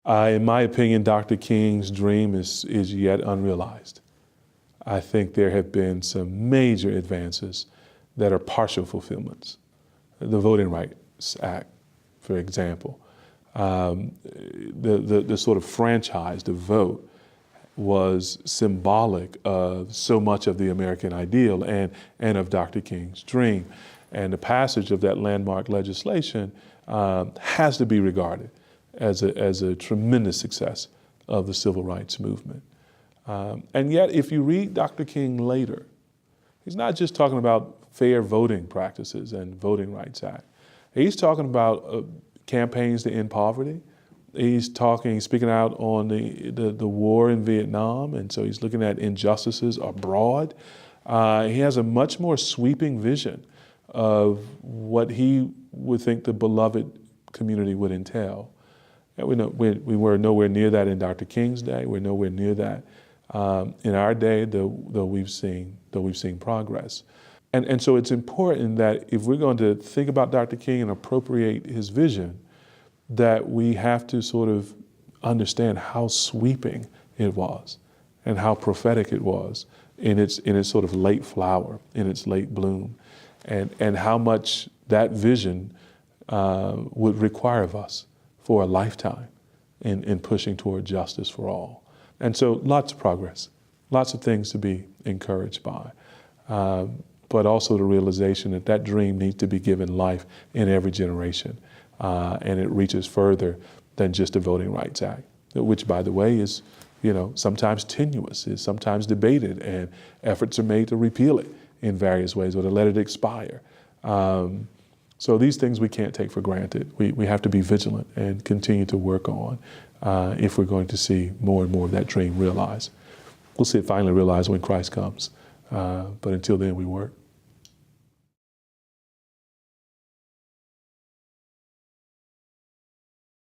In my opinion, Dr. King's dream is yet unrealized. I think there have been some major advances that are partial fulfillments. The Voting Rights Act, for example. The sort of franchise, the vote, was symbolic of so much of the American ideal and of Dr. King's dream. And the passage of that landmark legislation has to be regarded as a tremendous success of the civil rights movement. And yet, if you read Dr. King later, he's not just talking about fair voting practices and Voting Rights Act. He's talking about campaigns to end poverty. He's speaking out on the war in Vietnam, and so he's looking at injustices abroad. He has a much more sweeping vision of what he would think the beloved community would entail. And we were nowhere near that in Dr. King's day. We're nowhere near that in our day, though we've seen progress. And so it's important that if we're going to think about Dr. King and appropriate his vision, that we have to sort of understand how sweeping it was and how prophetic it was in its sort of late flower, in its late bloom, and how much that vision would require of us for a lifetime in pushing toward justice for all. And so lots of progress, lots of things to be encouraged by, but also the realization that that dream needs to be given life in every generation. And it reaches further than just the Voting Rights Act, which, by the way, is, sometimes tenuous, is sometimes debated, and efforts are made to repeal it in various ways or to let it expire. So these things we can't take for granted. We have to be vigilant and continue to work on if we're going to see more and more of that dream realized. We'll see it finally realized when Christ comes, but until then we work.